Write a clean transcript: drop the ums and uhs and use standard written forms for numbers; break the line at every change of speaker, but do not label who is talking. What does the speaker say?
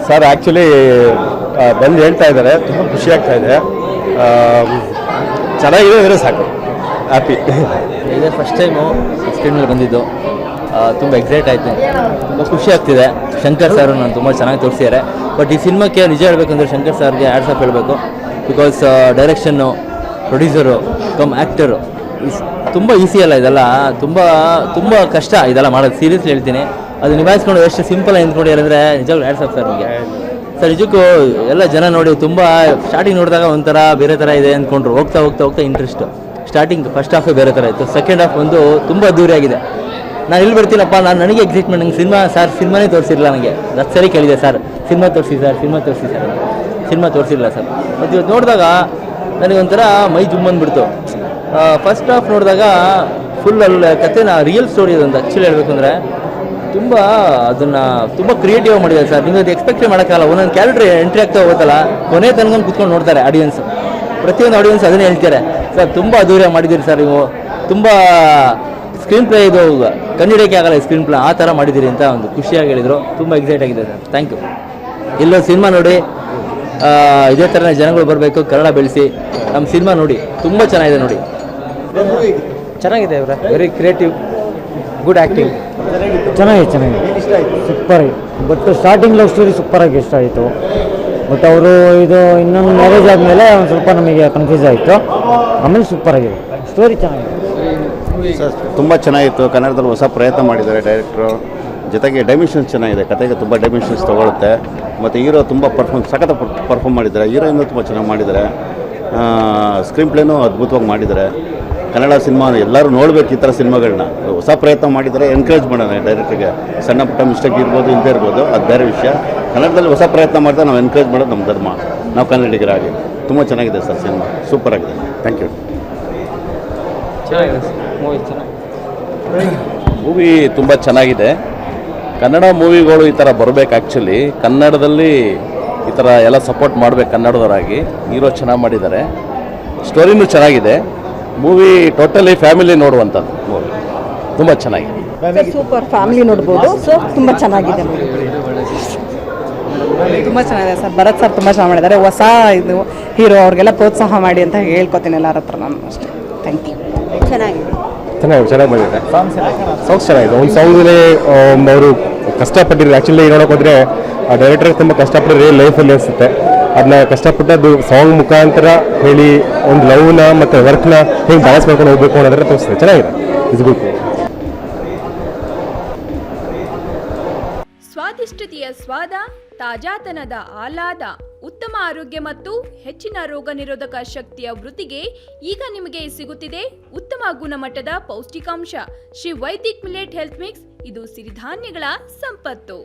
Sir actually ಬಂದು ಹೇಳ್ತಾ ಇದ್ದಾರೆ, ತುಂಬ ಖುಷಿ ಆಗ್ತಾ ಇದೆ. ಚೆನ್ನಾಗಿದೆ ಅಂದರೆ ಸಾಕು, ಹ್ಯಾಪಿ.
ಇದೇ ಫಸ್ಟ್ ಟೈಮು ಸ್ಕ್ರೀನ್ ಮೇಲೆ ಬಂದಿದ್ದು, ತುಂಬ ಎಕ್ಸೈಟ್ ಆಯಿತು, ತುಂಬ ಖುಷಿ ಆಗ್ತಿದೆ. ಶಂಕರ್ ಸರ್ ನಾನು ತುಂಬ ಚೆನ್ನಾಗಿ ತೋರಿಸಿದ್ದಾರೆ. ಬಟ್ ಈ ಸಿನಿಮಾಕ್ಕೆ ನಿಜ ಹೇಳಬೇಕಂದ್ರೆ ಶಂಕರ್ ಸರ್ಗೆ ಹ್ಯಾಟ್ಸ್ ಆಫ್ ಹೇಳಬೇಕು. Because direction, producer come actor ತುಂಬ ಈಸಿ ಅಲ್ಲ ಇದೆಲ್ಲ, ತುಂಬ ಕಷ್ಟ ಇದೆಲ್ಲ ಮಾಡೋದು. ಸೀರಿಯಸ್ಲಿ ಹೇಳ್ತೀನಿ, ಅದು ನಿಭಾಯಿಸ್ಕೊಂಡು ಎಷ್ಟು ಸಿಂಪಲ್ ಅಂದ್ಕೊಂಡಿದ್ದಾರೆ ಅಂದರೆ ನಿಜವಾಗ್ಲೂ ಹ್ಯಾಟ್ಸ್ ಆಫ್ ಸರ್ ನಿಮಗೆ. ಸರ್ ನಿಜಕ್ಕೂ ಎಲ್ಲ ಜನ ನೋಡಿ ತುಂಬ ಸ್ಟಾರ್ಟಿಂಗ್ ನೋಡಿದಾಗ ಒಂಥರ ಬೇರೆ ಥರ ಇದೆ ಅಂದ್ಕೊಂಡ್ರು. ಹೋಗ್ತಾ ಹೋಗ್ತಾ ಹೋಗ್ತಾ ಇಂಟ್ರೆಸ್ಟು. ಸ್ಟಾರ್ಟಿಂಗ್ ಫಸ್ಟ್ ಹಾಫೇ ಬೇರೆ ಥರ ಇತ್ತು, ಸೆಕೆಂಡ್ ಹಾಫ್ ಒಂದು ತುಂಬ ಅದ್ದೂರಿಯಾಗಿದೆ. ನಾನು ಇಲ್ಲಿ ಬರ್ತೀನಪ್ಪ, ನನಗೆ ಎಕ್ಸೈಟ್ಮೆಂಟ್. ನಂಗೆ ಸಿನಿಮಾನೇ ತೋರಿಸಿರಲಿಲ್ಲ ನನಗೆ. ಅದು ಸರಿ ಕೇಳಿದೆ ಸರ್, ಸಿನಿಮಾ ತೋರಿಸಿ ಸರ್ ಸಿನಿಮಾ ತೋರಿಸಿರಲಿಲ್ಲ ಸರ್. ಮತ್ತು ಇವತ್ತು ನೋಡಿದಾಗ ನನಗೊಂಥರ ಮೈ ಜುಮ್ಮಂದ್ಬಿಡ್ತು. ಫಸ್ಟ್ ಹಾಫ್ ನೋಡಿದಾಗ ಫುಲ್ ಅಲ್ಲಿ ಕಥೆನ ರಿಯಲ್ ಸ್ಟೋರಿ ಅದೊಂದು ಆ್ಯಕ್ಚುಲಿ ಹೇಳಬೇಕು ಅಂದರೆ ಅದನ್ನು ತುಂಬ ಕ್ರಿಯೇಟಿವ್ ಮಾಡಿದ್ದಾರೆ ಸರ್. ನೀವು ಅದು ಎಕ್ಸ್ಪೆಕ್ಟೇ ಮಾಡೋಕ್ಕಾಗಲ್ಲ. ಒಂದೊಂದು ಕ್ಯಾರೆಕ್ಟರ್ ಎಂಟ್ರಿ ಆಗ್ತಾ ಹೋಗುತ್ತಲ್ಲ, ಕೊನೆ ತನಕ ಕೂತ್ಕೊಂಡು ನೋಡ್ತಾರೆ ಆಡಿಯನ್ಸ್. ಪ್ರತಿಯೊಂದು ಆಡಿಯನ್ಸ್ ಅದನ್ನೇ ಹೇಳ್ತಾರೆ, ಸರ್ ತುಂಬ ಅದ್ದೂರಿಯಾಗಿ ಮಾಡಿದ್ದೀರಿ ಸರ್, ನೀವು ತುಂಬ ಸ್ಕ್ರೀನ್ ಪ್ಲೇ ಇದು ಕಂಡಿಡಿಯೋಕ್ಕೆ ಆಗಲ್ಲ ಸ್ಕ್ರೀನ್ ಪ್ಲೇ, ಆ ಥರ ಮಾಡಿದ್ದೀರಿ ಅಂತ ಒಂದು ಖುಷಿಯಾಗಿ ಹೇಳಿದರು. ತುಂಬ ಎಕ್ಸೈಟ್ ಆಗಿದೆ ಸರ್, ಥ್ಯಾಂಕ್ ಯು. ಎಲ್ಲೋ ಸಿನಿಮಾ ನೋಡಿ ಇದೇ ಥರನೇ ಜನಗಳು ಬರಬೇಕು, ಕನ್ನಡ ಬೆಳೆಸಿ ನಮ್ಮ ಸಿನಿಮಾ ನೋಡಿ, ತುಂಬ ಚೆನ್ನಾಗಿದೆ ನೋಡಿ.
ಚೆನ್ನಾಗಿದೆ ಅವರ ವೆರಿ ಕ್ರಿಯೇಟಿವ್, ಗುಡ್ ಆ್ಯಕ್ಟಿಂಗ್. ಚೆನ್ನಾಗಿದೆ super. But starting love story ಸೂಪರಾಗಿ ಇಷ್ಟ ಆಯಿತು. ಬಟ್ ಅವರು ಇದು ಇನ್ನೊಂದು ಮ್ಯಾರೇಜ್ ಆದಮೇಲೆ ಒಂದು ಸ್ವಲ್ಪ ನಮಗೆ ಕನ್ಫ್ಯೂಸ್ ಆಯಿತು. ಆಮೇಲೆ ಸೂಪರಾಗಿದೆ, ಸ್ಟೋರಿ ಚೆನ್ನಾಗಿದೆ
ಸರ್. ತುಂಬ ಚೆನ್ನಾಗಿತ್ತು. ಕನ್ನಡದಲ್ಲಿ ಹೊಸ ಪ್ರಯತ್ನ ಮಾಡಿದ್ದಾರೆ ಡೈರೆಕ್ಟ್ರು. ಜೊತೆಗೆ ಡೈಮೆನ್ಷನ್ಸ್ ಚೆನ್ನಾಗಿದೆ, ಕತೆಗೆ ತುಂಬ ಡೈಮೆನ್ಷನ್ಸ್ ತೊಗೊಳುತ್ತೆ. ಮತ್ತು ಹೀರೋ ತುಂಬ ಸಖತ್ ಪರ್ಫಾರ್ಮ್ ಮಾಡಿದ್ದಾರೆ. ಹೀರೋಯಿಂದ ತುಂಬ ಚೆನ್ನಾಗಿ ಮಾಡಿದ್ದಾರೆ. ಸ್ಕ್ರೀನ್ ಪ್ಲೇನೂ ಅದ್ಭುತವಾಗಿ ಮಾಡಿದ್ದಾರೆ. ಕನ್ನಡ ಸಿನಿಮಾ ಎಲ್ಲರೂ ನೋಡಬೇಕು, ಈ ಥರ ಸಿನಿಮಾಗಳನ್ನ. ಹೊಸ ಪ್ರಯತ್ನ ಮಾಡಿದ್ದಾರೆ, ಎನ್ಕರೇಜ್ ಮಾಡೋಣ ಡೈರೆಕ್ಟ್ರಿಗೆ. ಸಣ್ಣ ಪುಟ್ಟ ಮಿಸ್ಟೇಕ್ ಇರ್ಬೋದು, ಇಲ್ಲದೇ ಇರ್ಬೋದು, ಅದು ಬೇರೆ ವಿಷಯ. ಕನ್ನಡದಲ್ಲಿ ಹೊಸ ಪ್ರಯತ್ನ ಮಾಡಿದ್ರೆ ನಾವು ಎನ್ಕರೇಜ್ ಮಾಡೋದು ನಮ್ಮ ಧರ್ಮ, ನಾವು ಕನ್ನಡಿಗರಾಗಿ. ತುಂಬ ಚೆನ್ನಾಗಿದೆ ಸರ್ ಸಿನಿಮಾ, ಸೂಪರ್ ಆಗಿದೆ. Thank you.
ಮೂವಿ ತುಂಬ ಚೆನ್ನಾಗಿದೆ. ಕನ್ನಡ ಮೂವಿಗಳು ಈ ಥರ ಬರಬೇಕು. ಆ್ಯಕ್ಚುಲಿ ಕನ್ನಡದಲ್ಲಿ ಈ ಥರ ಎಲ್ಲ ಸಪೋರ್ಟ್ ಮಾಡಬೇಕು ಕನ್ನಡದವರಾಗಿ. ಹೀರೋ ಚೆನ್ನಾಗಿ ಮಾಡಿದ್ದಾರೆ, ಸ್ಟೋರಿನೂ ಚೆನ್ನಾಗಿದೆ. ಮೂವಿ ಟೋಟಲಿ ಫ್ಯಾಮಿಲಿ ನೋಡುವಂಥದ್ದು ಮೂವಿ, ತುಂಬ ಚೆನ್ನಾಗಿದೆ.
ಸೂಪರ್ ಫ್ಯಾಮಿಲಿ ನೋಡ್ಬೋದು. ಸೊ ತುಂಬ ಚೆನ್ನಾಗಿದೆ,
ತುಂಬ ಚೆನ್ನಾಗಿದೆ ಸರ್. ಭರತ್ ಸರ್ ತುಂಬ ಚೆನ್ನಾಗಿ ಮಾಡಿದ್ದಾರೆ. ಹೊಸ ಇದು ಹೀರೋ, ಅವ್ರಿಗೆಲ್ಲ ಪ್ರೋತ್ಸಾಹ ಮಾಡಿ ಅಂತ ಹೇಳ್ಕೊತೀನಿ ಎಲ್ಲರ ಹತ್ರ ನಾನು ಅಷ್ಟೇ. Thank you.
ಚೆನ್ನಾಗಿದೆ.
ಚೆನ್ನಾಗಿ ಮಾಡಿದ್ದಾರೆ. ಸಾಂಗ್ಸ್ ಚೆನ್ನಾಗಿದೆ. ಒಂದು ಸಾಂಗಲ್ಲಿ ಅವರು ಕಷ್ಟಪಟ್ಟಿದ್ರು. ಆ್ಯಕ್ಚುಲಿ ನೋಡೋಕೆ ಹೋದರೆ ಆ ಡೈರೆಕ್ಟರ್ ತುಂಬ ಕಷ್ಟಪಟ್ಟರೆ ರಿಯಲ್ ಲೈಫಲ್ಲಿ ಅನಿಸುತ್ತೆ. ಅದನ್ನ ಕಷ್ಟಪಟ್ಟದ್ದು ಸಾಂಗ್ ಮುಖಾಂತರ ಹೇಳಿ ಒಂದು ಲವ್ನ ಮತ್ತು ವರ್ಕ್ನ ಹೇಗೆ ಬ್ಯಾಲೆನ್ಸ್ ಮಾಡ್ಕೊಂಡು ಹೋಗ್ಬೇಕು ಅನ್ನೋದ್ರೆ ತೋರಿಸ್ತದೆ. ಚೆನ್ನಾಗಿದೆ, ಇಸ್ಬೇಕು.
ಸ್ವಾದಿಷ್ಟತೆಯ ಸ್ವಾದ, ತಾಜಾತನದ ಆಹ್ಲಾದ, ಉತ್ತಮ ಆರೋಗ್ಯ ಮತ್ತು ಹೆಚ್ಚಿನ ರೋಗ ನಿರೋಧಕ ಶಕ್ತಿಯ ವೃದ್ಧಿಗೆ ಈಗ ನಿಮಗೆ ಸಿಗುತ್ತಿದೆ ಉತ್ತಮ ಗುಣಮಟ್ಟದ ಪೌಷ್ಟಿಕಾಂಶ. Shri Vaidik millet health mix, ಇದು ಸಿರಿಧಾನ್ಯಗಳ ಸಂಪತ್ತು.